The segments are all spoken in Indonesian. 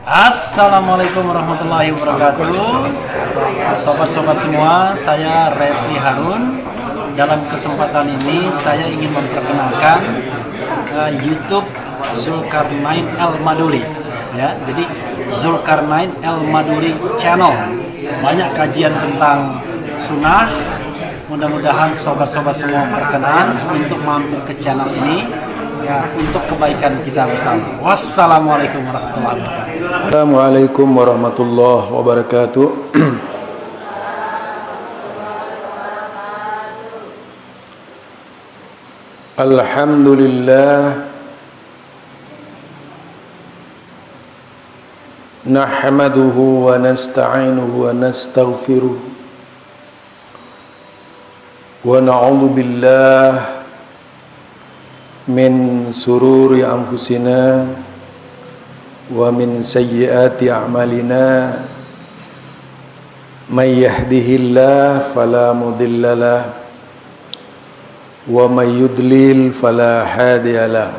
Assalamualaikum warahmatullahi wabarakatuh. Sobat-sobat semua, saya Refli Harun. Dalam kesempatan ini saya ingin memperkenalkan YouTube Zulkarnain El Maduri. Ya, jadi Zulkarnain El Maduri Channel. Banyak kajian tentang sunnah. Mudah-mudahan sobat-sobat semua berkenan untuk mampir ke channel ini. Ya, untuk kebaikan kita bersama. Wassalamualaikum warahmatullahi wabarakatuh. Assalamualaikum warahmatullahi wabarakatuh. Alhamdulillah, nahmaduhu wa nasta'inuhu wa nastaghfiruh wa na'udzu billah min sururi anfusina wa min sayyiati a'malina. May yahdihillahu fala mudhillalah wa may yudlil fala hadiyalah.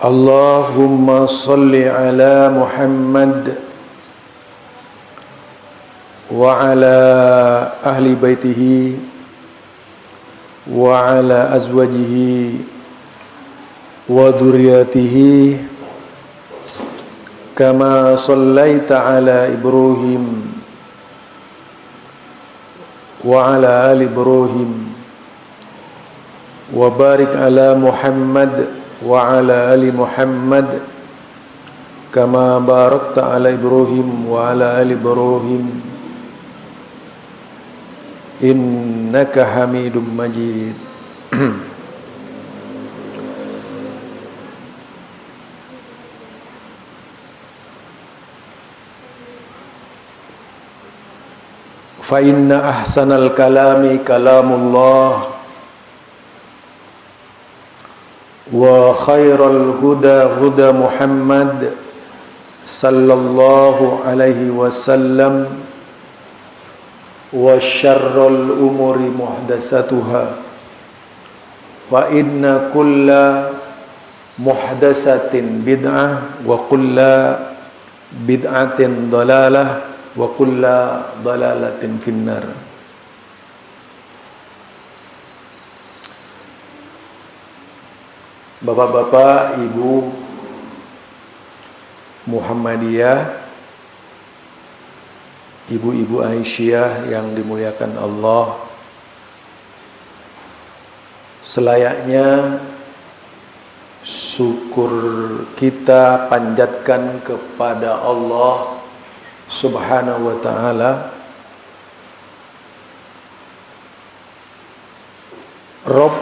Allahumma shalli ala Muhammad wa ala ahli baitihi wa ala azwajihi wa dhurriyyatihi kama shallaita ala Ibrahim wa ala ali Ibrahim wa barik ala Muhammad wa ala ali Muhammad kama barakta ala Ibrahim wa ala ali Ibrahim innaka Hamidum Majid. Fa inna ahsanal kalami kalamullah wa khairal huda huda Muhammad sallallahu alaihi wasallam wa syarrul umuri muhdasatuhah wa inna kulla muhdasatin bid'ah wa kulla bid'atin dalalah wa kulla dalalatin finnar. Bapak-bapak, Ibu Muhammadiyah, ibu-ibu Aisyah yang dimuliakan Allah, selayaknya syukur kita panjatkan kepada Allah Subhanahu wa ta'ala, Rabb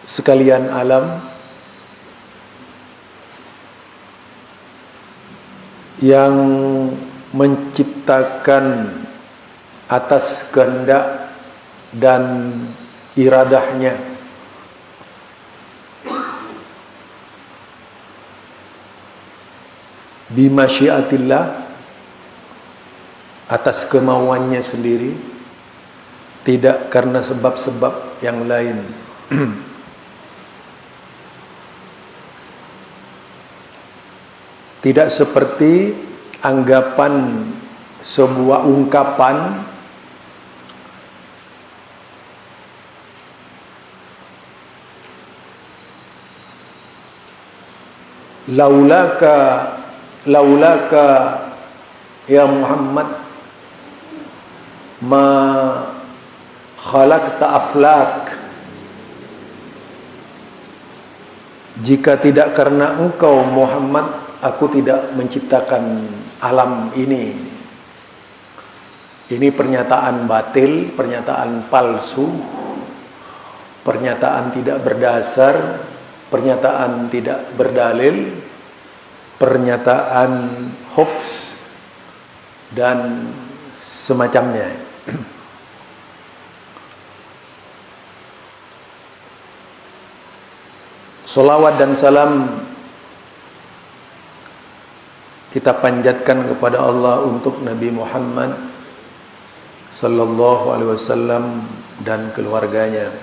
sekalian alam, yang menciptakan atas kehendak dan iradahnya bimasyiatillah, atas kemauannya sendiri, tidak karena sebab-sebab yang lain. Tidak seperti anggapan sebuah ungkapan laulaka ya Muhammad ma khalaqta aflak, jika tidak karena engkau Muhammad, aku tidak menciptakan alam ini. Ini pernyataan batil, pernyataan palsu, pernyataan tidak berdasar, pernyataan tidak berdalil, pernyataan hoax dan semacamnya. Salawat dan salam kita panjatkan kepada Allah untuk Nabi Muhammad sallallahu alaihi wasallam dan keluarganya.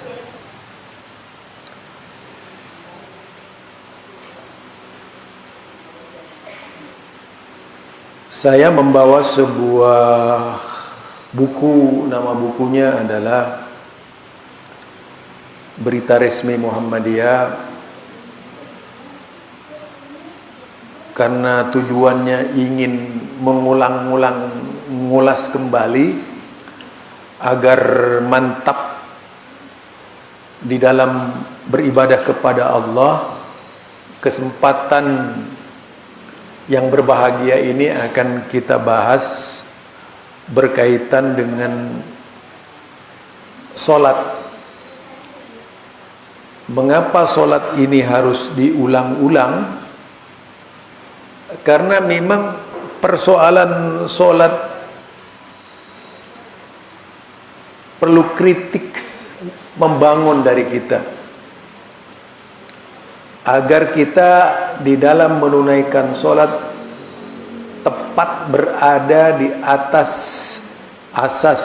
Saya membawa sebuah buku, nama bukunya adalah Berita Resmi Muhammadiyah, karena tujuannya ingin mengulas kembali agar mantap di dalam beribadah kepada Allah. Kesempatan yang berbahagia ini akan kita bahas berkaitan dengan solat. Mengapa solat ini harus diulang-ulang? Karena memang persoalan solat perlu kritik membangun dari kita, agar kita di dalam menunaikan solat tepat berada di atas asas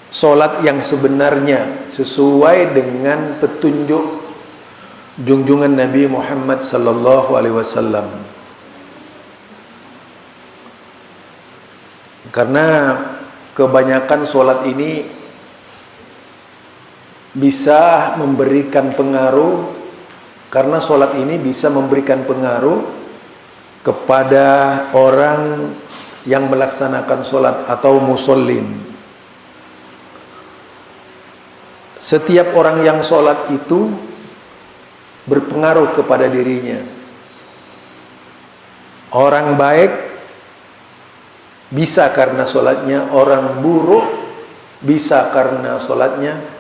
solat yang sebenarnya sesuai dengan petunjuk junjungan Nabi Muhammad sallallahu alaihi wasallam. Karena kebanyakan solat ini bisa memberikan pengaruh, karena solat ini bisa memberikan pengaruh kepada orang yang melaksanakan solat atau musallin. Setiap orang yang solat itu berpengaruh kepada dirinya. Orang baik bisa karena solatnya, orang buruk bisa karena solatnya.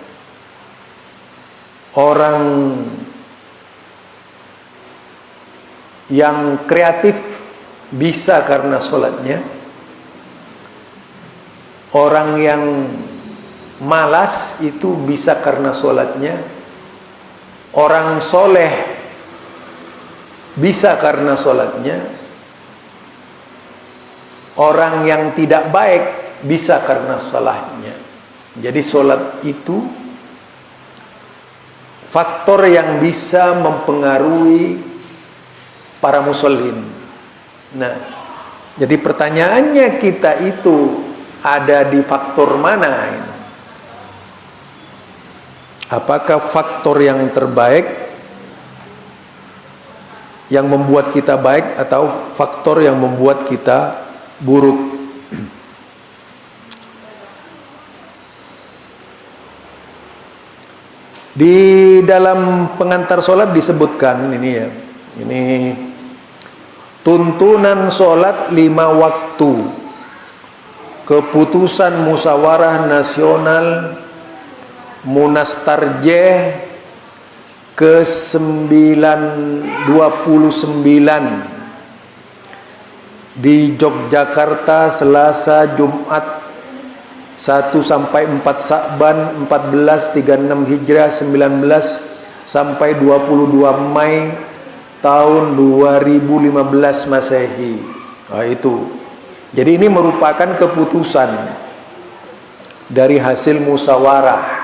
Orang yang kreatif bisa karena solatnya. Orang yang malas itu bisa karena solatnya. Orang soleh bisa karena solatnya. Orang yang tidak baik bisa karena salahnya. Jadi solat itu faktor yang bisa mempengaruhi para musallin. Nah, jadi pertanyaannya kita itu ada di faktor mana? Apakah faktor yang terbaik yang membuat kita baik, atau faktor yang membuat kita buruk? Di dalam pengantar solat disebutkan ini ya, ini tuntunan solat 5 waktu, keputusan musyawarah nasional Munas Tarjih ke-929 di Yogyakarta, Selasa, Jumat 1 sampai 4 Sa'ban 1436 Hijrah 19 sampai 22 Mei tahun 2015 Masehi. Nah, itu. Jadi ini merupakan keputusan dari hasil musyawarah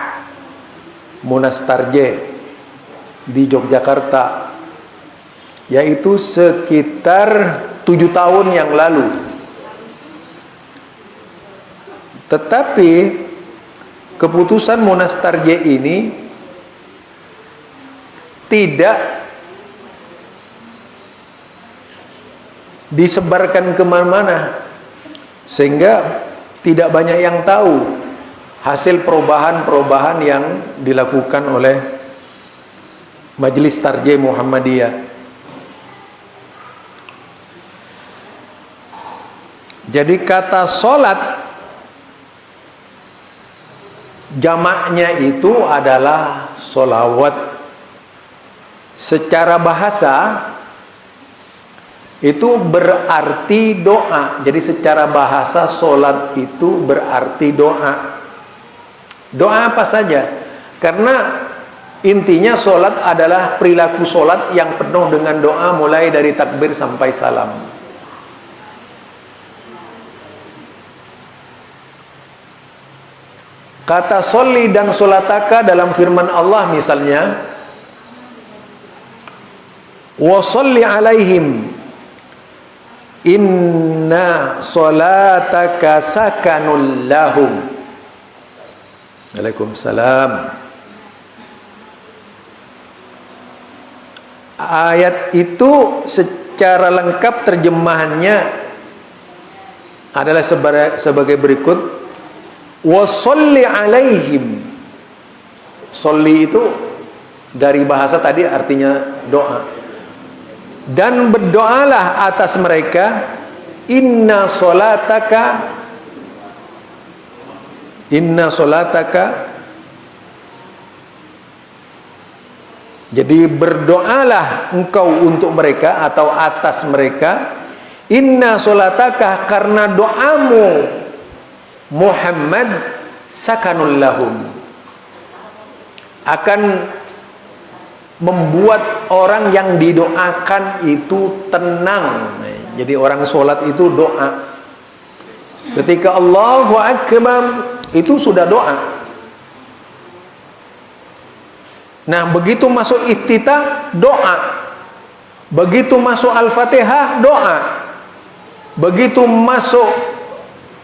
Munas Tarjih di Yogyakarta, yaitu sekitar 7 tahun yang lalu. Tetapi keputusan Munas Tarjih ini tidak disebarkan kemana-mana, sehingga tidak banyak yang tahu hasil perubahan-perubahan yang dilakukan oleh Majelis Tarjih Muhammadiyah. Jadi kata solat jamaknya itu adalah solawat. Secara bahasa itu berarti doa. Jadi secara bahasa solat itu berarti doa. Doa apa saja? Karena intinya solat adalah perilaku solat yang penuh dengan doa, mulai dari takbir sampai salam. Kata sholli dan solataka dalam firman Allah misalnya, wa sholli alaihim, inna solataka sakanul lahum. Waalaikumsalam. Ayat itu secara lengkap terjemahannya adalah sebagai berikut: washolli alaihim. Sholli itu dari bahasa tadi artinya doa. Dan berdoalah atas mereka, inna solataka. Jadi berdoalah engkau untuk mereka atau atas mereka, inna solataka, karena doamu Muhammad sakanul lahum, akan membuat orang yang didoakan itu tenang. Jadi orang sholat itu doa. Ketika Allahu Akbar itu sudah doa. Nah, begitu masuk iftitah, doa. Begitu masuk Al-Fatihah, doa. Begitu masuk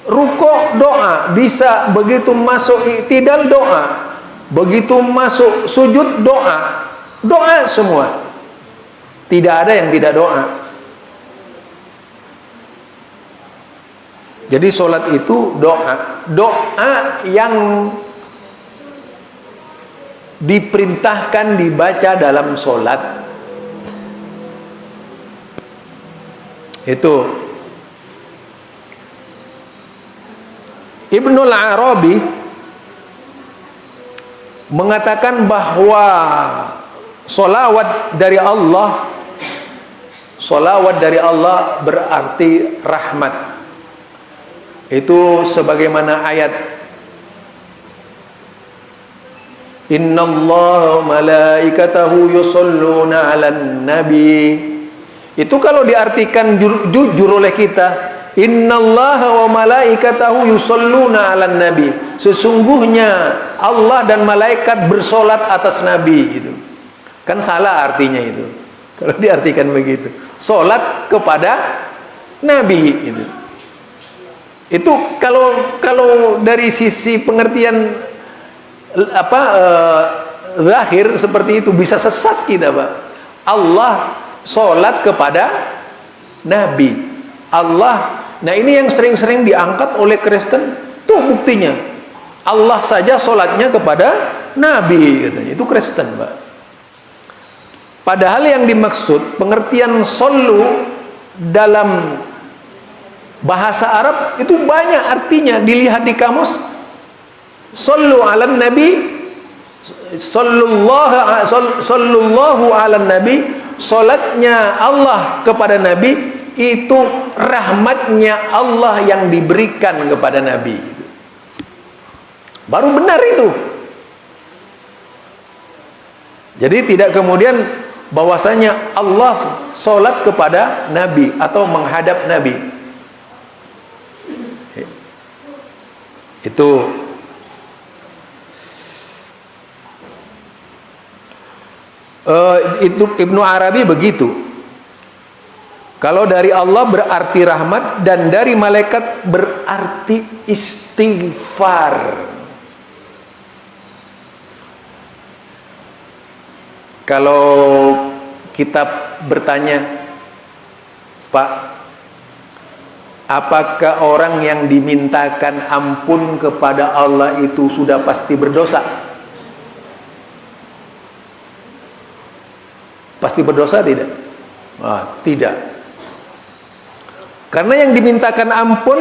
rukuk, doa. Bisa begitu masuk i'tidal, doa. Begitu masuk sujud, doa. Doa semua. Tidak ada yang tidak doa. Jadi sholat itu doa. Doa yang diperintahkan dibaca dalam sholat. Itu Ibnul Arabi mengatakan bahwa solawat dari Allah berarti rahmat. Itu sebagaimana ayat innallaha malaikatahu yusholluna 'alan nabi. Itu kalau diartikan jujur oleh kita, innallaha wa malaikatahu yusholluna 'alan nabi. Sesungguhnya Allah dan malaikat bersolat atas nabi. Itu kan salah artinya itu kalau diartikan begitu. Solat kepada nabi itu kalau dari sisi pengertian zahir seperti itu bisa sesat kita, Pak. Allah solat kepada nabi. Allah, nah ini yang sering-sering diangkat oleh Kristen. Tuh buktinya, Allah saja solatnya kepada nabi katanya. Itu Kristen, Pak. Padahal yang dimaksud pengertian sallu dalam bahasa Arab itu banyak artinya. Dilihat di kamus, sallu ala nabi, sallallahu ala nabi, salatnya Allah kepada nabi itu rahmatnya Allah yang diberikan kepada nabi. Baru benar itu. Jadi tidak kemudian bahwasanya Allah salat kepada nabi atau menghadap nabi. Itu Ibnu Arabi begitu. Kalau dari Allah berarti rahmat, dan dari malaikat berarti istighfar. Kalau kita bertanya, Pak, apakah orang yang dimintakan ampun kepada Allah itu sudah pasti berdosa? Pasti berdosa tidak? Tidak. Karena yang dimintakan ampun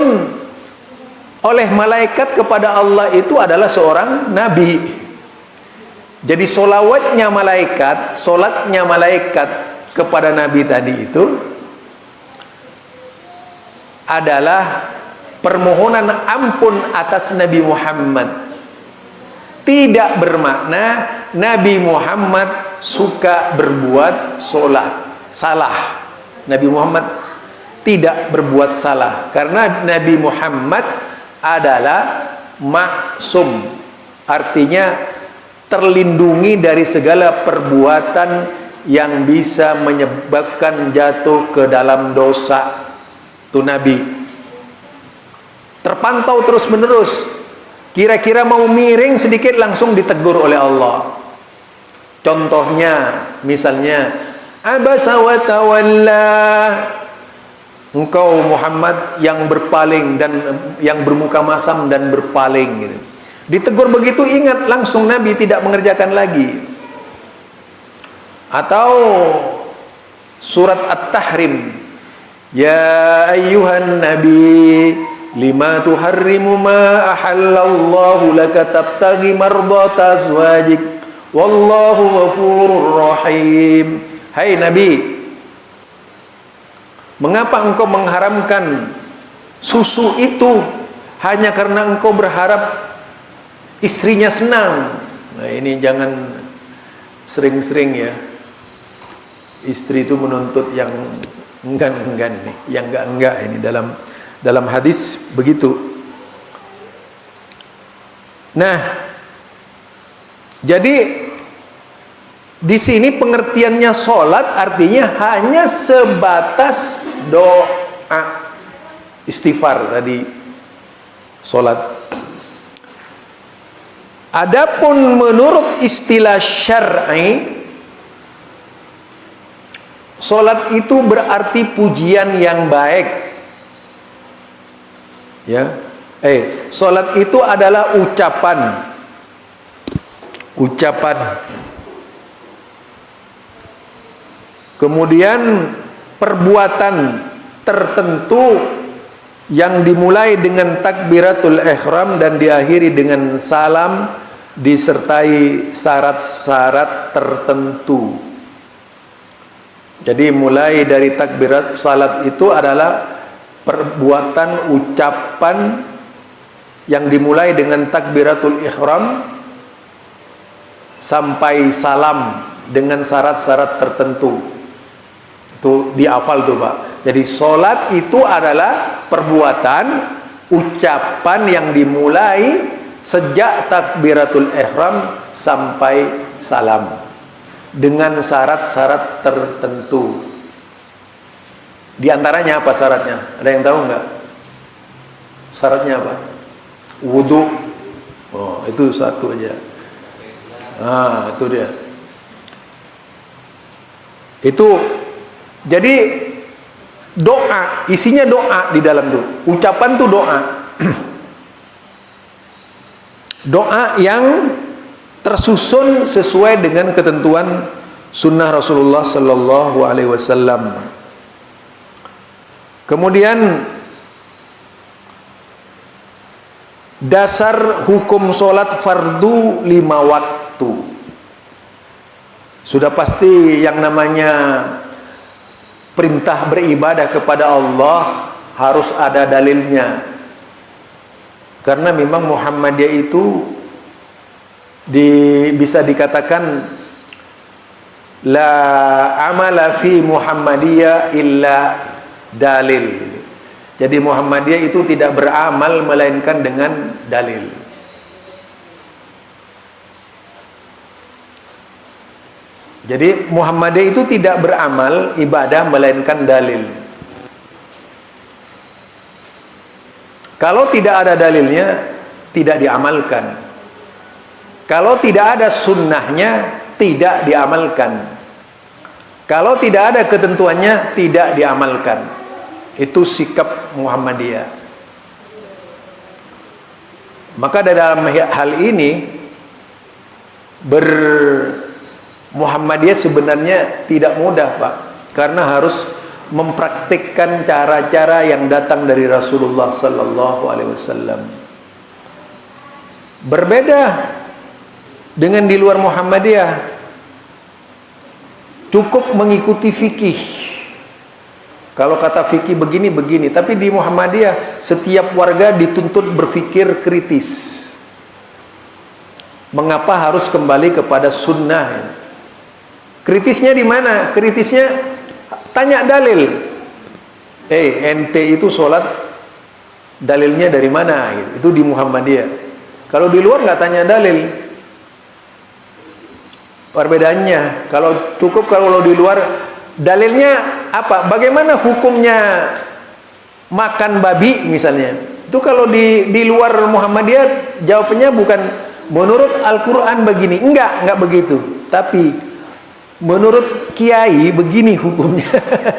oleh malaikat kepada Allah itu adalah seorang nabi. Jadi solawatnya malaikat, solatnya malaikat kepada nabi tadi itu adalah permohonan ampun atas Nabi Muhammad. Tidak bermakna Nabi Muhammad suka berbuat salah. Nabi Muhammad tidak berbuat salah, karena Nabi Muhammad adalah maksum, artinya terlindungi dari segala perbuatan yang bisa menyebabkan jatuh ke dalam dosa. Tuh Nabi terpantau terus menerus. Kira-kira mau miring sedikit langsung ditegur oleh Allah. Contohnya, misalnya, abasa wa tawalla, engkau Muhammad yang berpaling dan yang bermuka masam dan berpaling gitu. Ditegur begitu, ingat langsung Nabi tidak mengerjakan lagi. Atau surat At-Tahrim, ya ayyuhan nabi lima tuharrimu ma ahallallahu laka tabtaghi mardata azwajik wallahu ghafurur rahim. Hai Nabi, mengapa engkau mengharamkan susu itu hanya karena engkau berharap istrinya senang? Nah ini jangan sering-sering ya. Istri itu menuntut yang enggan-enggan nih, yang enggak-enggak ini dalam hadis begitu. Nah, jadi di sini pengertiannya sholat artinya hanya sebatas doa, istighfar tadi, sholat. Adapun menurut istilah syar'i, sholat itu berarti pujian yang baik. Ya, sholat itu adalah ucapan. Kemudian perbuatan tertentu yang dimulai dengan takbiratul ihram dan diakhiri dengan salam disertai syarat-syarat tertentu. Jadi mulai dari takbirat salat itu adalah perbuatan ucapan yang dimulai dengan takbiratul ihram sampai salam dengan syarat-syarat tertentu. Itu dihafal tuh Pak. Jadi sholat itu adalah perbuatan ucapan yang dimulai sejak takbiratul ihram sampai salam dengan syarat-syarat tertentu. Di antaranya apa syaratnya? Ada yang tahu nggak? Syaratnya apa? Wudu. Oh, itu satu aja. Ah, itu dia. Itu jadi doa, isinya doa di dalam itu. Ucapan itu doa. Doa yang tersusun sesuai dengan ketentuan sunnah Rasulullah Sallallahu Alaihi Wasallam. Kemudian dasar hukum sholat fardu 5 waktu. Sudah pasti yang namanya perintah beribadah kepada Allah harus ada dalilnya. Karena memang Muhammadiyah itu bisa dikatakan la amala fi Muhammadiyah illa dalil. Jadi Muhammadiyah itu tidak beramal melainkan dengan dalil. Jadi Muhammadiyah itu tidak beramal ibadah melainkan dalil. Kalau tidak ada dalilnya tidak diamalkan. Kalau tidak ada sunnahnya tidak diamalkan. Kalau tidak ada ketentuannya tidak diamalkan. Itu sikap Muhammadiyah. Maka dalam hal ini Muhammadiyah sebenarnya tidak mudah Pak, karena harus mempraktikkan cara-cara yang datang dari Rasulullah Sallallahu Alaihi Wasallam. Berbeda dengan di luar Muhammadiyah, cukup mengikuti fikih. Kalau kata fikih begini, tapi di Muhammadiyah setiap warga dituntut berpikir kritis. Mengapa harus kembali kepada sunnah? Kritisnya di mana? Kritisnya tanya dalil. Ente itu sholat dalilnya dari mana? Itu di Muhammadiyah. Kalau di luar nggak tanya dalil. Perbedaannya, kalau cukup kalau di luar dalilnya apa? Bagaimana hukumnya makan babi misalnya. Itu kalau di luar Muhammadiyah jawabannya bukan menurut Al-Quran begini, enggak begitu. Tapi menurut kiai begini hukumnya.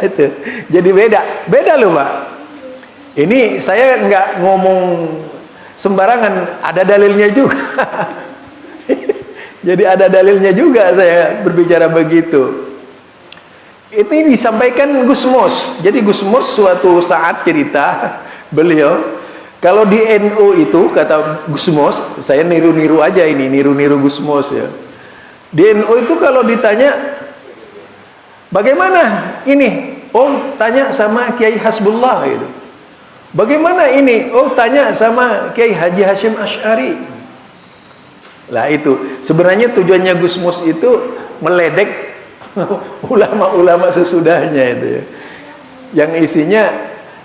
Itu. Jadi beda loh Pak. Ini saya enggak ngomong sembarangan, ada dalilnya juga. Jadi ada dalilnya juga saya berbicara begitu. Ini disampaikan Gus Mus. Jadi Gus Mus suatu saat cerita beliau, kalau di NU itu kata Gus Mus, saya niru-niru aja ini, niru-niru Gus Mus ya. Di NU itu kalau ditanya bagaimana ini? Oh, tanya sama Kiai Hasbullah gitu. Bagaimana ini? Oh, tanya sama Kiai Haji Hashim Asy'ari. Lah itu sebenarnya tujuannya Gus Mus itu meledek ulama-ulama sesudahnya itu ya. Yang isinya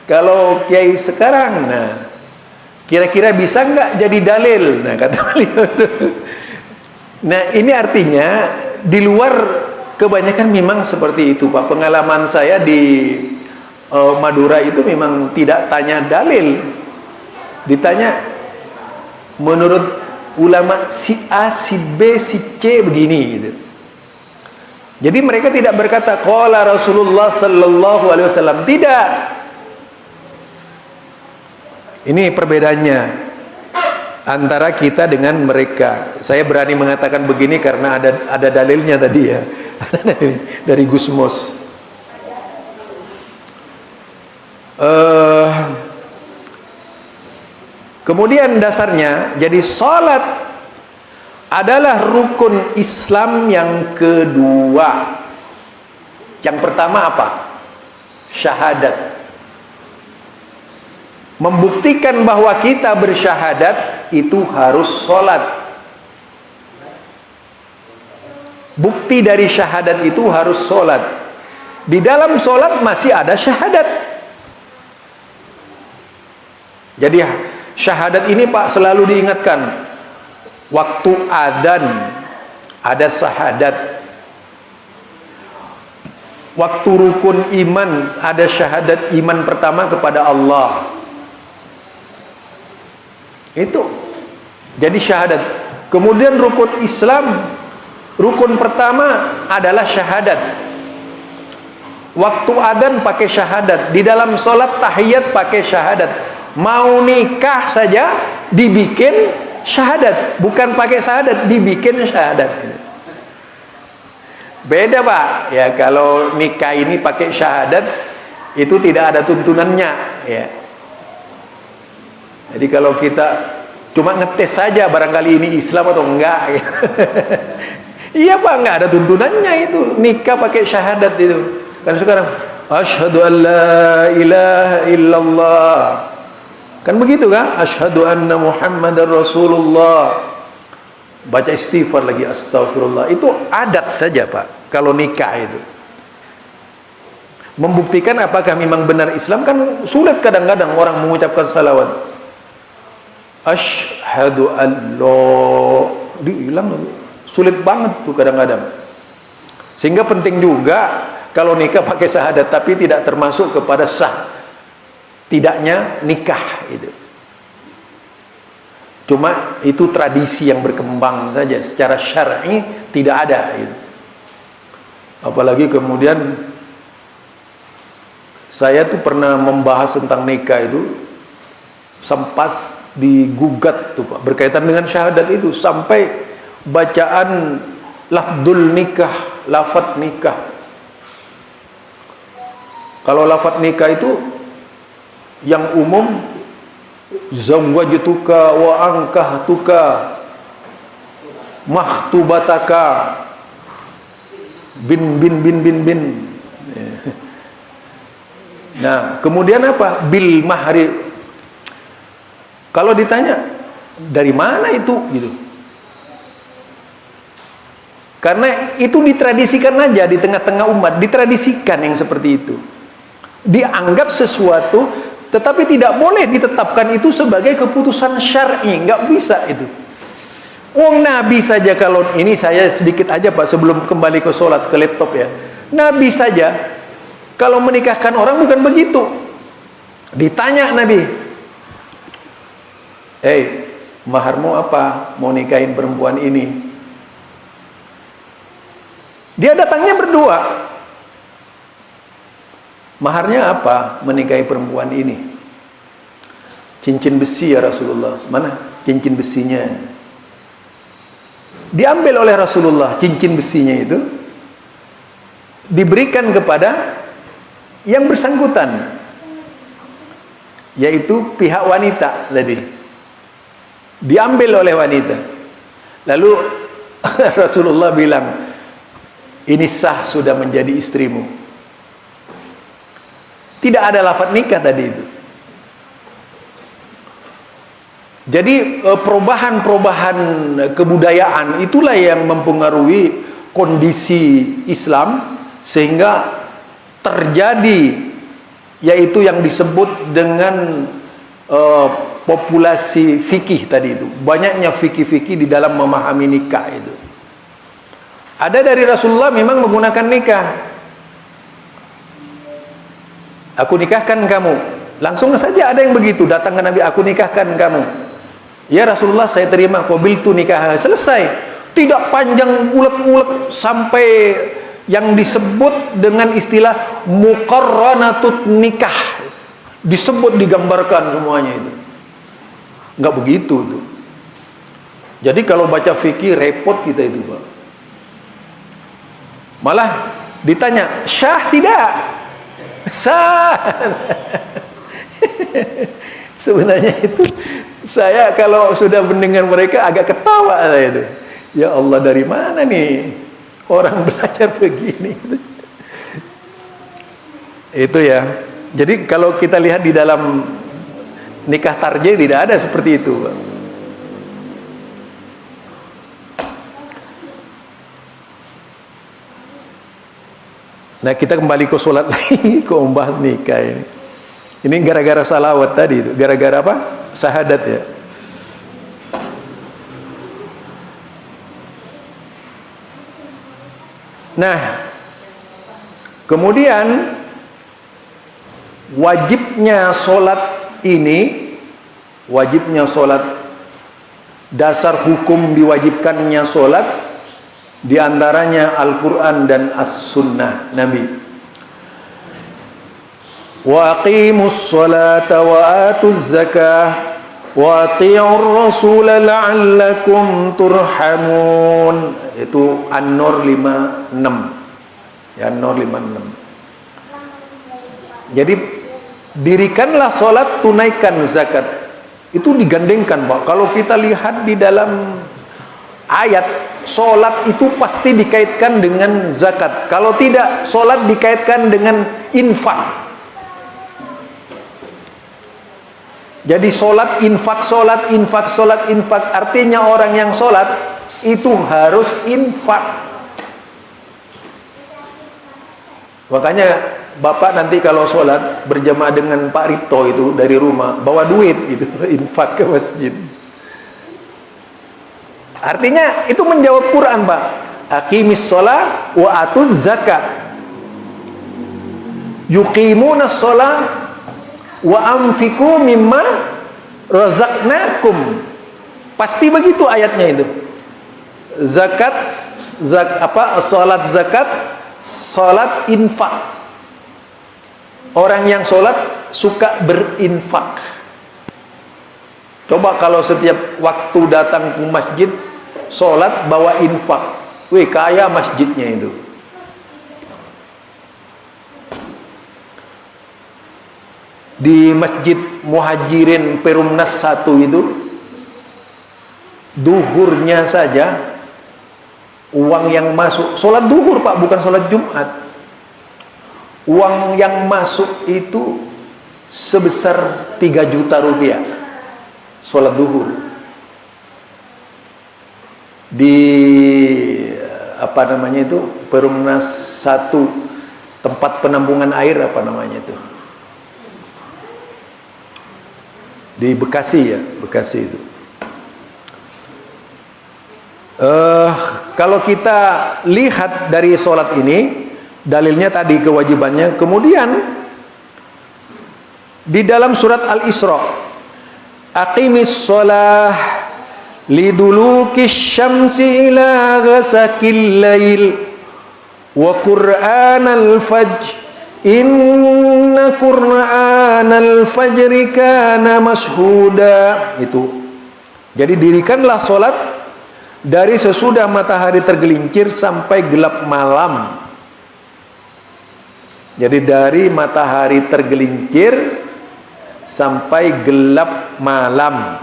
kalau kiai sekarang, nah kira-kira bisa nggak jadi dalil? Nah kata beliau. Nah ini artinya di luar kebanyakan memang seperti itu Pak. Pengalaman saya di Madura itu memang tidak tanya dalil, ditanya menurut ulama si A, si B, si C begini gitu. Jadi mereka tidak berkata qala Rasulullah sallallahu alaihi wasallam, tidak. Ini perbedaannya antara kita dengan mereka. Saya berani mengatakan begini karena ada dalilnya tadi ya. Dari Gus Mus. Kemudian dasarnya jadi salat adalah rukun Islam yang kedua. Yang pertama apa? Syahadat. Membuktikan bahwa kita bersyahadat itu harus sholat. Bukti dari syahadat itu harus sholat. Di dalam sholat masih ada syahadat. Jadi syahadat ini Pak selalu diingatkan. Waktu adzan ada syahadat. Waktu rukun iman ada syahadat iman pertama kepada Allah. Itu. Jadi syahadat. Kemudian rukun Islam, rukun pertama adalah syahadat. Waktu adzan pakai syahadat. Di dalam sholat tahiyat pakai syahadat. Mau nikah saja dibikin syahadat, bukan pakai syahadat, dibikin syahadat. Beda Pak ya, kalau nikah ini pakai syahadat itu tidak ada tuntunannya ya. Jadi kalau kita cuma ngetes saja barangkali ini Islam atau enggak ya. Iya Pak, enggak ada tuntunannya itu nikah pakai syahadat itu. Kan sekarang asyhadu an la ilaha illallah, kan begitu kan? Asyhadu anna Muhammadar Rasulullah. Baca istighfar lagi, astagfirullah. Itu adat saja Pak kalau nikah itu. Membuktikan apakah memang benar Islam kan sulit kadang-kadang orang mengucapkan salawat. Asyhadu an la, diulang sulit banget tuh kadang-kadang. Sehingga penting juga kalau nikah pakai syahadat tapi tidak termasuk kepada sah tidaknya nikah itu. Cuma itu tradisi yang berkembang saja, secara syar'i tidak ada itu. Apalagi kemudian saya tuh pernah membahas tentang nikah itu sempat digugat tuh Pak berkaitan dengan syahadat itu sampai bacaan lafdzul nikah, lafadz nikah. Kalau lafadz nikah itu yang umum zawwajtuka wa ankahtuka makhtubataka bin. Nah, kemudian apa? Bil mahri. Kalau ditanya dari mana itu gitu. Karena itu ditradisikan aja di tengah-tengah umat, ditradisikan yang seperti itu. Dianggap sesuatu tetapi tidak boleh ditetapkan itu sebagai keputusan syar'i, nggak bisa itu. Wong Nabi saja, kalau ini saya sedikit aja Pak sebelum kembali ke sholat, ke laptop ya. Nabi saja kalau menikahkan orang bukan begitu. Ditanya Nabi, maharmu apa? Mau nikahin perempuan ini. Dia datangnya berdua. Maharnya apa menikahi perempuan ini? Cincin besi ya Rasulullah. Mana cincin besinya? Diambil oleh Rasulullah cincin besinya itu, diberikan kepada yang bersangkutan, yaitu pihak wanita tadi. Diambil oleh wanita. Lalu Rasulullah bilang, ini sah sudah menjadi istrimu. Tidak ada lafaz nikah tadi itu. Jadi perubahan-perubahan kebudayaan itulah yang mempengaruhi kondisi Islam sehingga terjadi yaitu yang disebut dengan populasi fikih tadi itu. Banyaknya fikih-fikih di dalam memahami nikah itu. Ada dari Rasulullah memang menggunakan nikah. Aku nikahkan kamu. Langsung saja ada yang begitu, datang ke Nabi, aku nikahkan kamu. Ya Rasulullah, saya terima, qabiltu nikah. Selesai. Tidak panjang ulek-ulek sampai yang disebut dengan istilah muqarranatut nikah. Disebut, digambarkan semuanya itu. Enggak begitu tuh. Jadi kalau baca fikih repot kita itu, Pak. Malah ditanya, syah tidak? Sah. Sebenarnya itu saya kalau sudah mendengar mereka agak ketawa saya itu. Ya Allah, dari mana nih orang belajar begini? Itu ya. Jadi kalau kita lihat di dalam nikah tarjih tidak ada seperti itu, Pak. Nah, kita kembali ke sholat lagi, kok membahas nikah ini. Ini gara-gara salawat tadi itu, gara-gara apa? Syahadat ya. Nah, kemudian wajibnya sholat ini, wajibnya sholat, dasar hukum diwajibkannya sholat, diantaranya Al-Quran dan As-Sunnah Nabi. Wa aqimus salata wa atuz zakah wa ati'ur rasul la'allakum turhamun. Itu An-Nur 56 ya, An-Nur 56. Jadi dirikanlah sholat, tunaikan zakat. Itu digandengkan, Pak. Kalau kita lihat di dalam ayat, sholat itu pasti dikaitkan dengan zakat. Kalau tidak, sholat dikaitkan dengan infak. Jadi sholat, infak, sholat, infak, sholat, infak. Artinya orang yang sholat itu harus infak. Makanya Bapak nanti kalau sholat berjamaah dengan Pak Ripto itu dari rumah, bawa duit gitu, infak ke masjid. Artinya itu menjawab Quran, Pak. Aqimis sholat wa atuz zakat. Yuqimunas sholat wa anfiqu mimma razaqnakum. Pasti begitu ayatnya itu. Zakat, sholat zakat, sholat infak. Orang yang sholat suka berinfak. Coba kalau setiap waktu datang ke masjid, sholat bawa infak, wih kaya masjidnya itu. Di Masjid Muhajirin Perumnas 1 itu, duhurnya saja uang yang masuk, sholat duhur Pak, bukan sholat Jumat, uang yang masuk itu sebesar 3 juta rupiah sholat duhur. Di apa namanya itu, Perumnas 1, tempat penampungan air apa namanya itu, di Bekasi ya, Bekasi itu. Kalau kita lihat dari sholat ini, dalilnya tadi kewajibannya, kemudian di dalam surat Al-Isra, aqimis shalah lidulukis syamsi ila ghasakil lail wa qur'anal fajr inna qur'anal fajri kana mashhuda. Itu. Jadi dirikanlah solat dari sesudah matahari tergelincir sampai gelap malam. Jadi dari matahari tergelincir sampai gelap malam.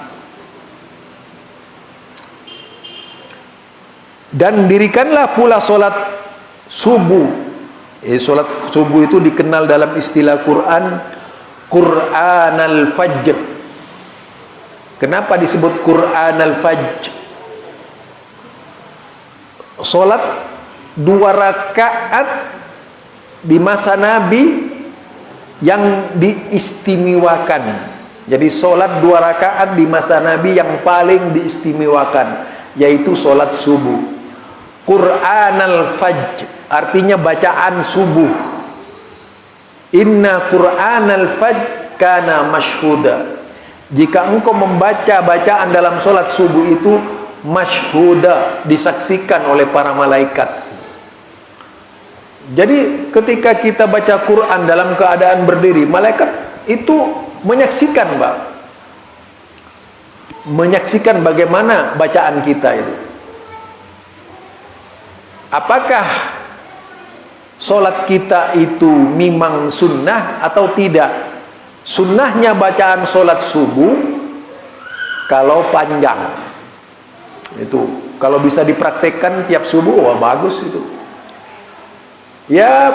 Dan dirikanlah pula solat subuh. Solat subuh itu dikenal dalam istilah Quran Qur'anal Fajr. Kenapa disebut Qur'anal Fajr? Solat 2 rakaat di masa Nabi yang diistimewakan. Jadi solat 2 rakaat di masa Nabi yang paling diistimewakan, yaitu solat subuh. Qur'anal Fajr artinya bacaan subuh. Inna Qur'anal Fajr kana mashhuda. Jika engkau membaca bacaan dalam solat subuh itu mashhuda, disaksikan oleh para malaikat. Jadi ketika kita baca Quran dalam keadaan berdiri, malaikat itu menyaksikan, Pak. Menyaksikan bagaimana bacaan kita itu. Apakah solat kita itu memang sunnah atau tidak? Sunnahnya bacaan solat subuh kalau panjang. Itu kalau bisa dipraktekkan tiap subuh, wah bagus itu. Ya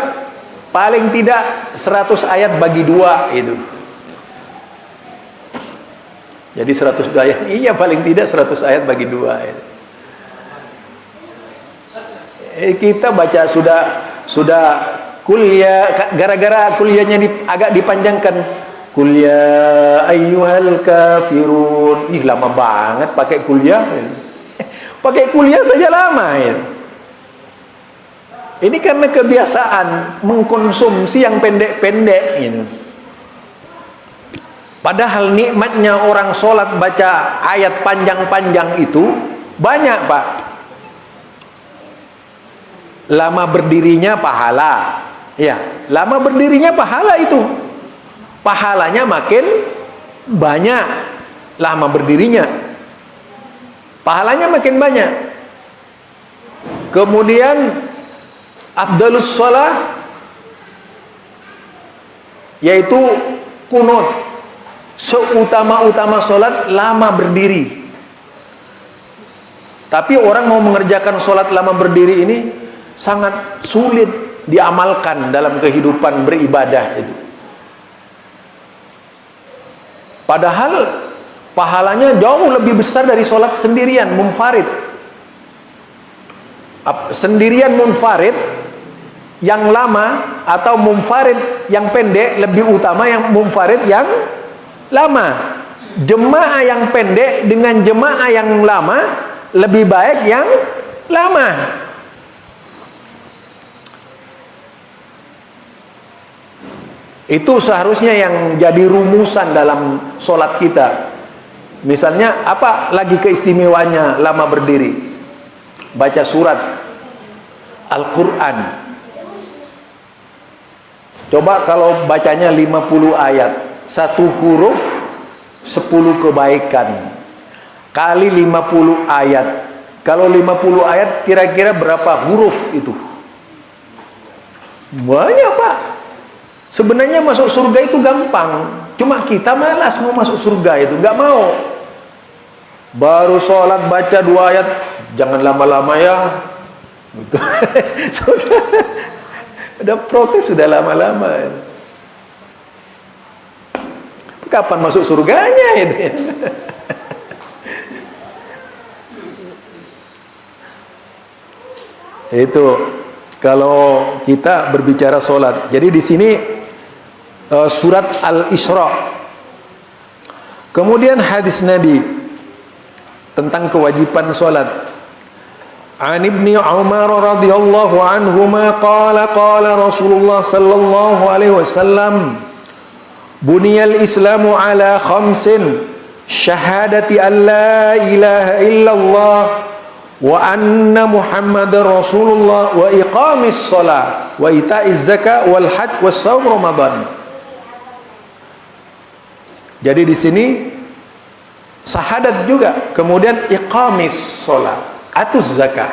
paling tidak 100 ayat bagi 2 itu. Jadi 100 ayat, iya paling tidak 100 ayat bagi 2 itu. Kita baca sudah kuliah, gara-gara kuliahnya agak dipanjangkan. Kuliah ayyuhal kafirun. Ih lama banget pakai kuliah. Pakai kuliah saja lama ya. Ini karena kebiasaan mengkonsumsi yang pendek-pendek gitu. Padahal nikmatnya orang sholat baca ayat panjang-panjang itu banyak, Pak. Lama berdirinya pahala. Ya, lama berdirinya pahala itu. Pahalanya makin banyak lama berdirinya. Pahalanya makin banyak. Kemudian afdalus shalah yaitu kunut. Seutama-utama sholat lama berdiri. Tapi orang mau mengerjakan sholat lama berdiri ini sangat sulit diamalkan dalam kehidupan beribadah itu. Padahal pahalanya jauh lebih besar dari sholat sendirian munfarid. Sendirian munfarid yang lama atau munfarid yang pendek lebih utama yang munfarid yang lama. Jemaah yang pendek dengan jemaah yang lama lebih baik yang lama. Itu seharusnya yang jadi rumusan dalam sholat kita. Misalnya apa lagi keistimewaannya lama berdiri? Baca surat Al-Quran. Coba kalau bacanya 50 ayat, 1 huruf 10 kebaikan kali 50 ayat. Kalau 50 ayat kira-kira berapa huruf itu? Banyak, Pak. Sebenarnya masuk surga itu gampang, cuma kita malas mau masuk surga itu, nggak mau. Baru sholat baca 2 ayat, jangan lama-lama ya. Sudah protes sudah lama-lama. Kapan masuk surganya itu? Itu kalau kita berbicara sholat. Jadi di sini surat Al-Isra. Kemudian hadis Nabi tentang kewajiban sholat. An Ibni Umar radhiyallahu anhuma qala qala Rasulullah sallallahu alaihi wasallam Buniyal Islamu ala khamsin, syahadati an la ilaha illallah wa anna Muhammadar Rasulullah wa iqamis shalah wa ita'iz zakah wal hajj was shaum Ramadan. Jadi di sini syahadat juga, kemudian iqamis shalah, atuz zakah.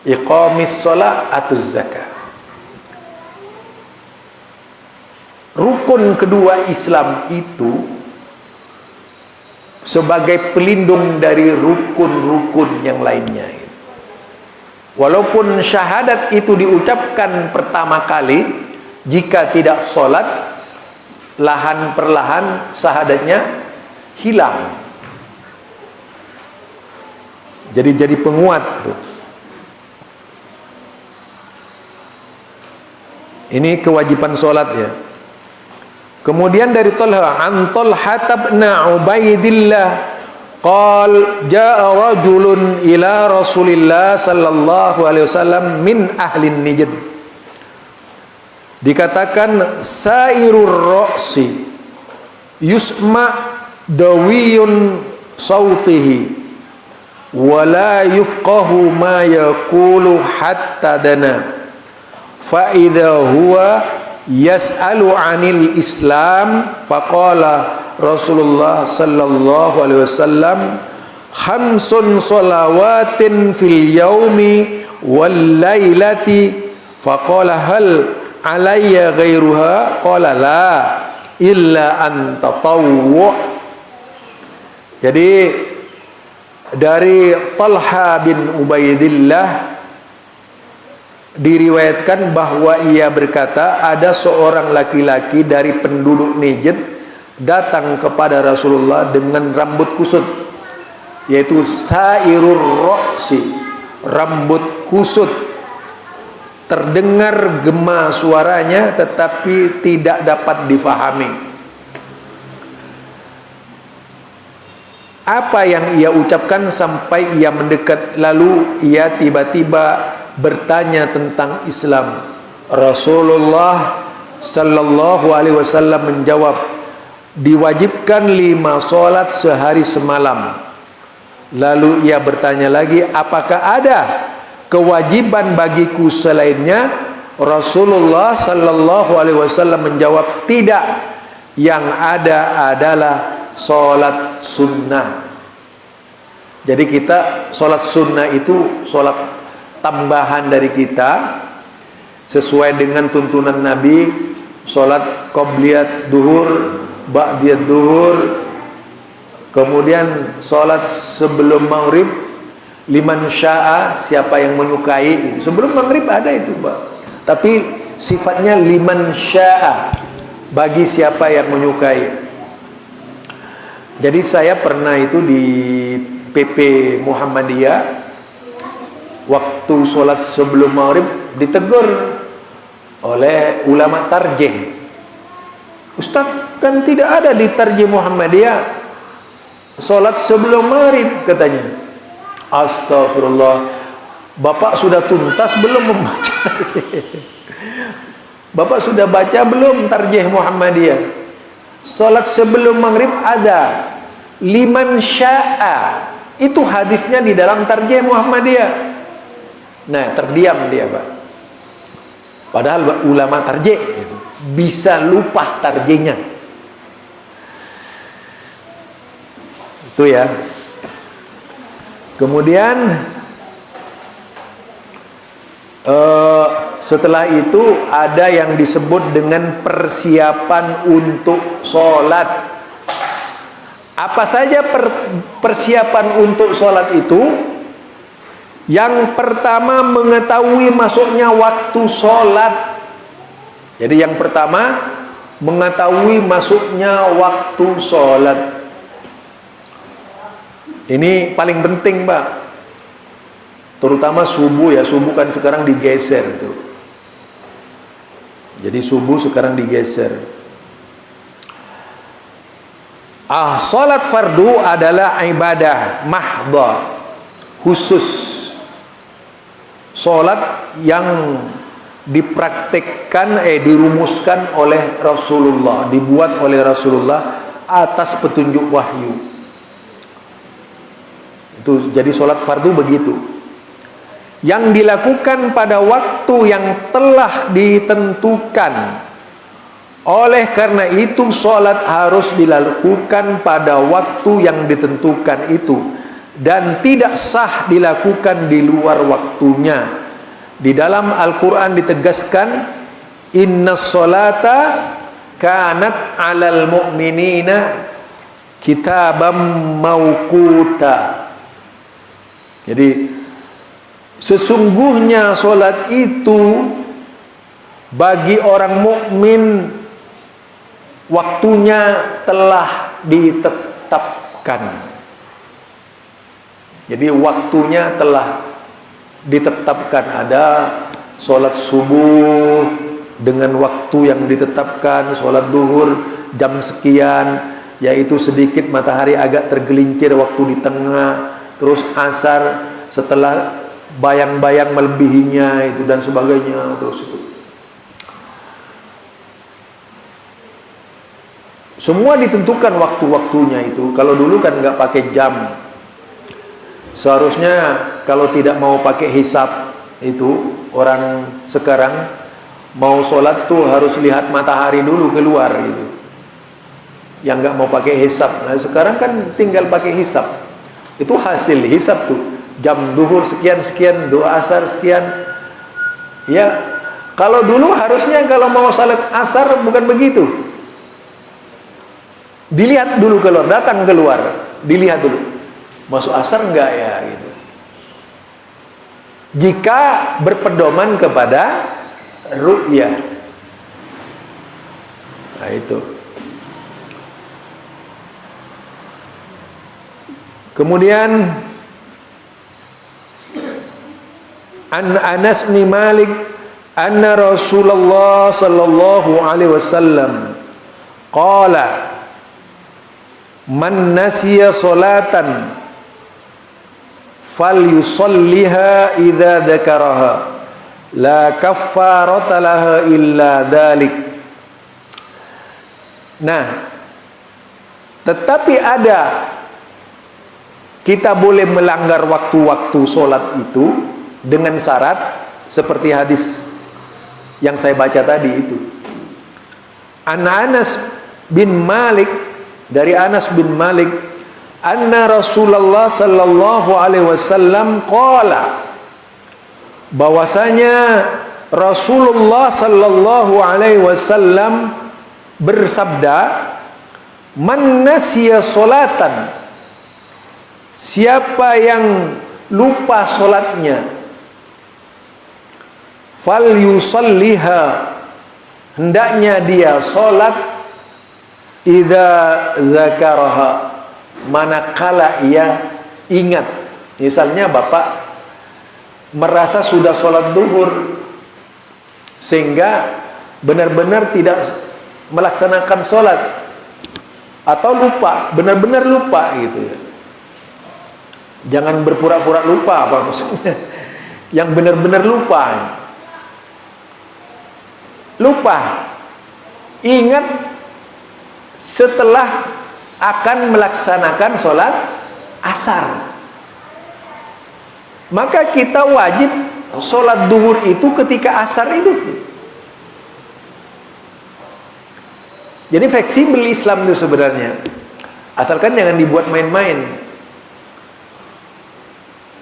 Iqamis shalah, atuz zakah. Rukun kedua Islam itu sebagai pelindung dari rukun-rukun yang lainnya. Walaupun syahadat itu diucapkan pertama kali, jika tidak sholat, lahan perlahan syahadatnya hilang. Jadi penguat tuh. Ini kewajiban sholat ya. Kemudian dari Talha, an Talha bin Ubaidillah qal jaa rajulun ila Rasulillah sallallahu alaihi wasallam min ahli Najd. Dikatakan sairur ra'si yusma dawiyun sautihi wa la yufqahu ma yaqulu hatta dana fa idza huwa yas'alu 'anil Islam faqala Rasulullah sallallahu alaihi wasallam khamsun shalawatin fil yaumi wal lailati faqala hal alayya ghairuha qala la illa an tatawwu. Jadi dari Talha bin Ubaidillah diriwayatkan bahwa ia berkata, ada seorang laki-laki dari penduduk Najd datang kepada Rasulullah dengan rambut kusut, yaitu sairur ra'si, rambut kusut, terdengar gema suaranya tetapi tidak dapat difahami. Apa yang ia ucapkan sampai ia mendekat, lalu ia tiba-tiba bertanya tentang Islam. Rasulullah sallallahu alaihi wasallam menjawab, diwajibkan 5 salat sehari semalam. Lalu ia bertanya lagi, apakah ada kewajiban bagiku selainnya? Rasulullah sallallahu alaihi wasallam menjawab, tidak, yang ada adalah salat sunnah. Jadi kita salat sunnah itu salat tambahan dari kita sesuai dengan tuntunan Nabi, salat qabliyat duhur, ba'diyat duhur, kemudian salat sebelum maghrib, liman sya'a, siapa yang menyukai. Sebelum maghrib ada itu, Pak. Tapi sifatnya liman sya'a, bagi siapa yang menyukai. Jadi saya pernah itu di PP Muhammadiyah, waktu sholat sebelum maghrib ditegur oleh ulama tarjih. Ustaz, kan tidak ada di tarjih Muhammadiyah sholat sebelum maghrib, katanya. Astagfirullah, Bapak sudah tuntas belum membaca tarjih? Bapak sudah baca belum tarjih Muhammadiyah? Sholat sebelum maghrib ada, liman sya'a, itu hadisnya di dalam tarjih Muhammadiyah. Nah, terdiam dia, Pak. Padahal ulama tarjih bisa lupa tarjihnya. Itu ya. Kemudian setelah itu ada yang disebut dengan persiapan untuk sholat. Apa saja persiapan untuk sholat itu? Yang pertama, mengetahui masuknya waktu sholat. Jadi yang pertama, mengetahui masuknya waktu sholat. Ini paling penting, Pak. Terutama subuh ya, subuh kan sekarang digeser tuh. Jadi subuh sekarang digeser. Sholat fardu adalah ibadah mahdhah, khusus. Sholat yang dipraktekkan, dirumuskan oleh Rasulullah, dibuat oleh Rasulullah atas petunjuk wahyu. Itu jadi sholat fardu begitu. Yang dilakukan pada waktu yang telah ditentukan. Oleh karena itu sholat harus dilakukan pada waktu yang ditentukan itu, dan tidak sah dilakukan di luar waktunya. Di dalam Al-Quran ditegaskan, inna sholata kanat alal mu'minina kitabam mauquta. Jadi sesungguhnya sholat itu bagi orang mukmin waktunya telah ditetapkan. Jadi waktunya telah ditetapkan. Ada sholat subuh dengan waktu yang ditetapkan, sholat duhur jam sekian, yaitu sedikit matahari agak tergelincir waktu di tengah, terus asar setelah bayang-bayang melebihinya itu dan sebagainya, terus itu. Semua ditentukan waktu-waktunya itu. Kalau dulu kan nggak pakai jam. Seharusnya kalau tidak mau pakai hisab itu, orang sekarang mau sholat tuh harus lihat matahari dulu keluar gitu. Yang nggak mau pakai hisab. Nah sekarang kan tinggal pakai hisab. Itu hasil hisab tuh. Jam duhur sekian-sekian, doa asar sekian. Ya, kalau dulu harusnya kalau mau salat asar bukan begitu. Dilihat dulu keluar, datang keluar, dilihat dulu masuk asar enggak ya gitu. Jika berpedoman kepada ru'yah, nah itu. Kemudian an Anas bin Malik anna Rasulullah sallallahu alaihi wasallam qala man nasiya salatan falyusalliha idza dzakaraha la kaffarata laha illa dzalik. Nah, tetapi ada, kita boleh melanggar waktu-waktu sholat itu dengan syarat seperti hadis yang saya baca tadi itu. Anas bin Malik, dari Anas bin Malik, anna Rasulullah sallallahu alaihi wasallam qala, bahwasanya Rasulullah sallallahu alaihi wasallam bersabda, man nasiya salatan, siapa yang lupa salatnya, fal yusalliha, hendaknya dia salat, idza zakaraha, manakala ia ingat. Misalnya bapak merasa sudah sholat duhur sehingga benar-benar tidak melaksanakan sholat, atau lupa, benar-benar lupa gitu ya. Jangan berpura-pura lupa, apa maksudnya? Yang benar-benar lupa. Lupa, ingat setelah akan melaksanakan sholat asar, maka kita wajib sholat duhur itu ketika asar itu. Jadi fleksibel Islam itu sebenarnya, asalkan jangan dibuat main-main.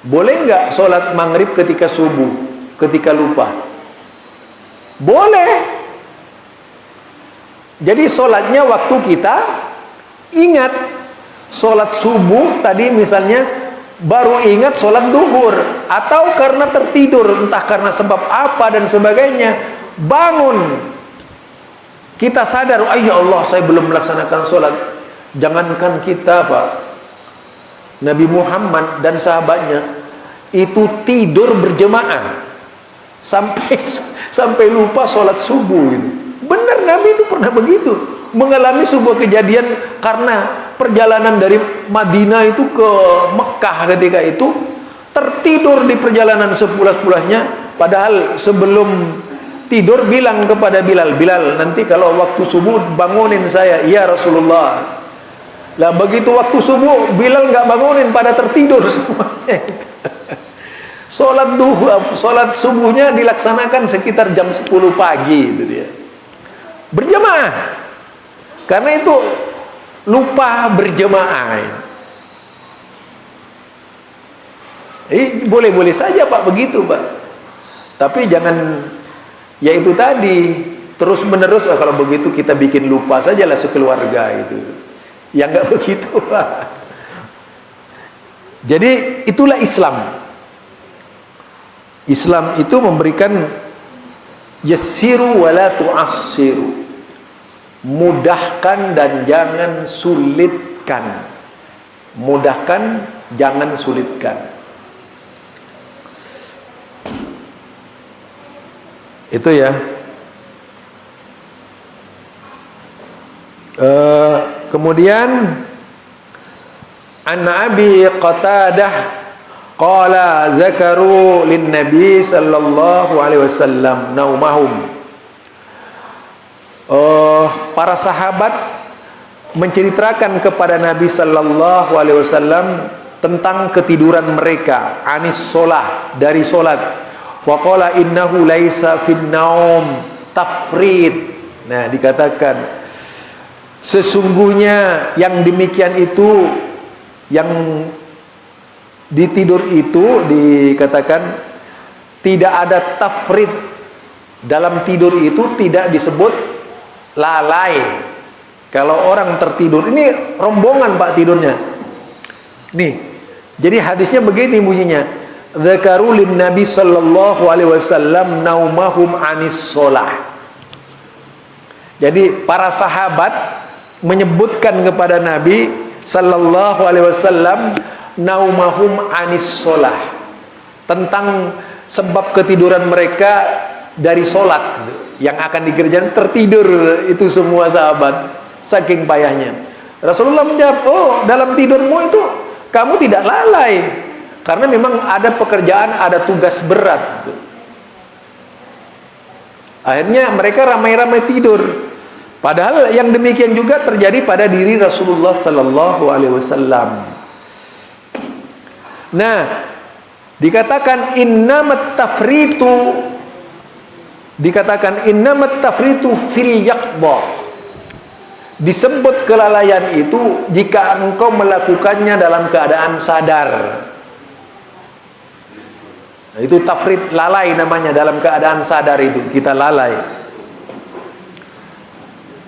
Boleh nggak sholat maghrib ketika subuh, ketika lupa? Boleh. Jadi sholatnya waktu kita ingat. Sholat subuh tadi misalnya baru ingat sholat duhur, atau karena tertidur, entah karena sebab apa dan sebagainya, bangun, kita sadar, ya Allah saya belum melaksanakan sholat. Jangankan kita Pak, Nabi Muhammad dan sahabatnya itu tidur berjemaah sampai lupa sholat subuh gitu. Benar, Nabi itu pernah begitu, mengalami sebuah kejadian karena perjalanan dari Madinah itu ke Mekah. Ketika itu tertidur di perjalanan sepulas-pulasnya, padahal sebelum tidur bilang kepada Bilal, Bilal nanti kalau waktu subuh bangunin saya. Iya Rasulullah. Lah begitu waktu subuh Bilal nggak bangunin, pada tertidur semuanya. Sholat subuhnya dilaksanakan sekitar jam 10 pagi itu dia. Berjamaah. Karena itu lupa berjamaah. Boleh-boleh saja Pak begitu Pak. Tapi jangan, ya itu tadi, terus menerus. Kalau begitu kita bikin lupa sajalah sekeluarga itu. Ya nggak begitu Pak. Jadi itulah Islam. Islam itu memberikan yassiru wala tu'assiru. Mudahkan dan jangan sulitkan. Mudahkan, jangan sulitkan. Itu ya. Kemudian an Abi Qatadah qala zakaru lin Nabi sallallahu alaihi wasallam naumahum. Para sahabat menceritakan kepada Nabi sallallahu alaihi wasallam tentang ketiduran mereka, anis sholah, dari sholat. Faqala innahu laisa fin naum tafrid. Nah, dikatakan sesungguhnya yang demikian itu, yang ditidur itu dikatakan tidak ada tafrid. Dalam tidur itu tidak disebut lalai. Kalau orang tertidur, ini rombongan Pak tidurnya. Nih, jadi hadisnya begini bunyinya. Dzakaru lin Nabi sallallahu alaihi wasallam naumahum anis sholah. Jadi para sahabat menyebutkan kepada Nabi sallallahu alaihi wasallam naumahum anis sholah, tentang sebab ketiduran mereka dari sholat yang akan dikerjakan. Tertidur itu semua sahabat, saking payahnya. Rasulullah menjawab, oh dalam tidurmu itu kamu tidak lalai, karena memang ada pekerjaan, ada tugas berat. Akhirnya mereka ramai-ramai tidur. Padahal yang demikian juga terjadi pada diri Rasulullah sallallahu alaihi wasallam. Nah, dikatakan innamat tafritu fil yaqdha. Disebut kelalaian itu jika engkau melakukannya dalam keadaan sadar. Itu tafrid, lalai namanya, dalam keadaan sadar itu kita lalai.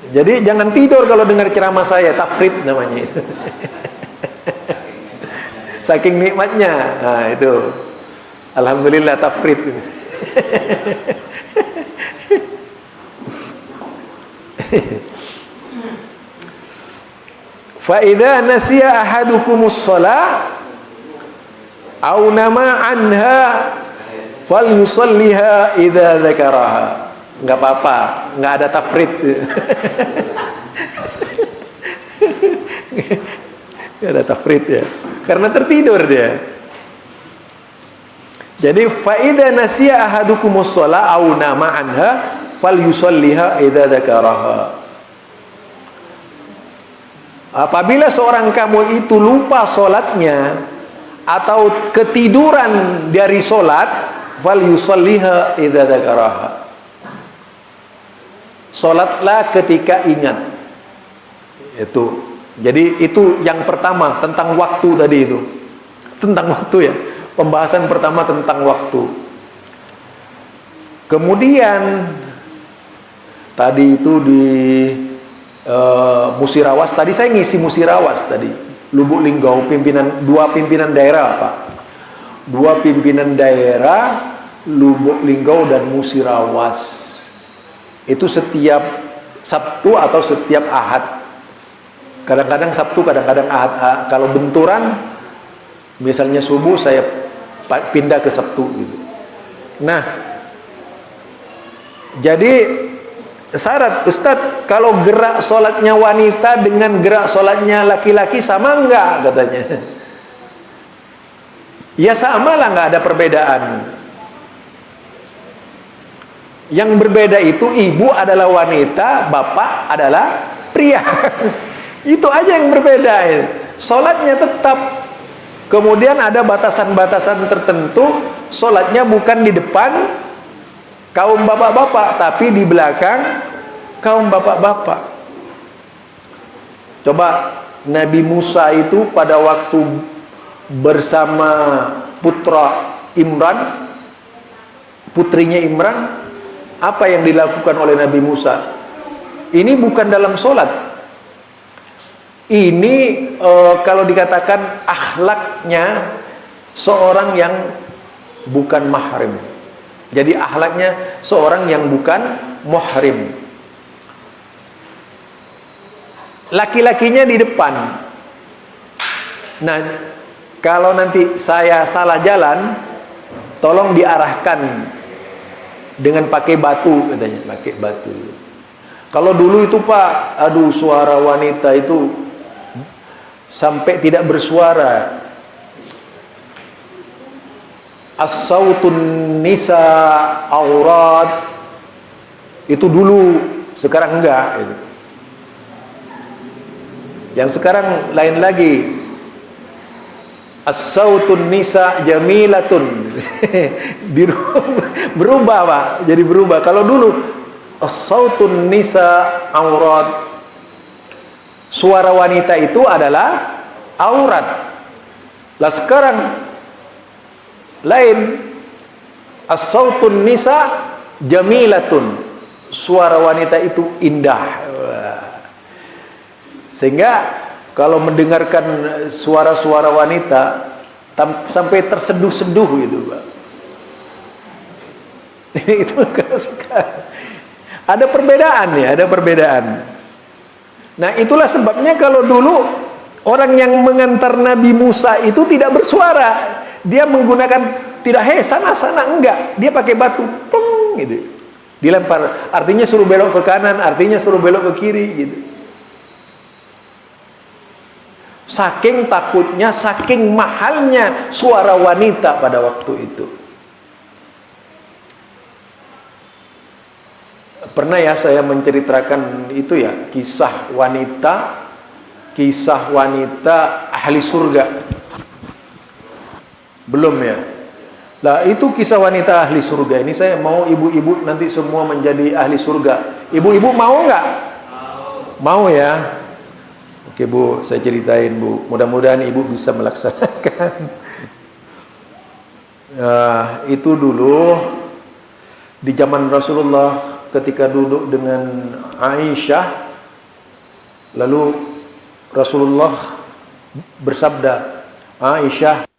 Jadi jangan tidur kalau dengar ceramah saya, tafrid namanya. Saking nikmatnya. Nah, itu. Alhamdulillah tafrid. Fa idza nasiya ahadukumus shalah au nama anha falyusalliha idza dzakaraha. Enggak apa-apa, enggak ada tafrid. Enggak ada tafrid ya, karena tertidur dia. Jadi fa idza nasiya ahadukumus shalah au nama anha falyusalliha idza dzakaraha. Apabila seorang kamu itu lupa sholatnya atau ketiduran dari sholat, fal yusalliha idza dzakaraha. Sholatlah ketika ingat. Itu. Jadi itu yang pertama, tentang waktu tadi itu. Tentang waktu ya. Pembahasan pertama tentang waktu. Kemudian tadi itu di Musirawas, tadi saya ngisi Musirawas tadi, Lubuk Linggau, dua pimpinan daerah Pak, dua pimpinan daerah Lubuk Linggau dan Musirawas itu setiap Sabtu atau setiap Ahad, kadang-kadang Sabtu, kadang-kadang Ahad. Kalau benturan misalnya subuh saya pindah ke Sabtu gitu. Nah, jadi syarat Ustadz, kalau gerak sholatnya wanita dengan gerak sholatnya laki-laki sama enggak katanya? Ya sama lah, nggak ada perbedaan. Yang berbeda itu ibu adalah wanita, bapak adalah pria. Itu aja yang berbeda. Sholatnya tetap. Kemudian ada batasan-batasan tertentu. Sholatnya bukan di depan kaum bapak-bapak, tapi di belakang kaum bapak-bapak. Coba Nabi Musa itu pada waktu bersama putra Imran, putrinya Imran, apa yang dilakukan oleh Nabi Musa? Ini bukan dalam sholat. Ini kalau dikatakan akhlaknya seorang yang bukan mahrim. Jadi akhlaknya seorang yang bukan muhrim. Laki-lakinya di depan. Nah, kalau nanti saya salah jalan, tolong diarahkan dengan pakai batu, katanya, pakai batu. Kalau dulu itu Pak, aduh, suara wanita itu sampai tidak bersuara. As-sautun nisa aurat, itu dulu, sekarang enggak itu. Yang sekarang lain lagi. As-sautun nisa jamilatun. Berubah Pak, jadi berubah. Kalau dulu as-sautun nisa aurat, suara wanita itu adalah aurat. Lah sekarang lain, as-sautun nisa jamilatun, suara wanita itu indah. Sehingga kalau mendengarkan suara-suara wanita sampai terseduh-seduh gitu Pak. Itu ada perbedaan ya, ada perbedaan. Nah, itulah sebabnya kalau dulu orang yang mengantar Nabi Musa itu tidak bersuara. Dia menggunakan tidak, sana enggak. Dia pakai batu, plung gitu. Dilempar, artinya suruh belok ke kanan, artinya suruh belok ke kiri gitu. Saking takutnya, saking mahalnya suara wanita pada waktu itu. Pernah ya saya menceritakan itu ya, kisah wanita ahli surga. Belum ya? Lah itu kisah wanita ahli surga. Ini saya mau ibu-ibu nanti semua menjadi ahli surga. Ibu-ibu mau nggak? Mau ya? Oke Bu, saya ceritain Bu. Mudah-mudahan ibu bisa melaksanakan. Itu dulu di zaman Rasulullah ketika duduk dengan Aisyah, lalu Rasulullah bersabda, Aisyah,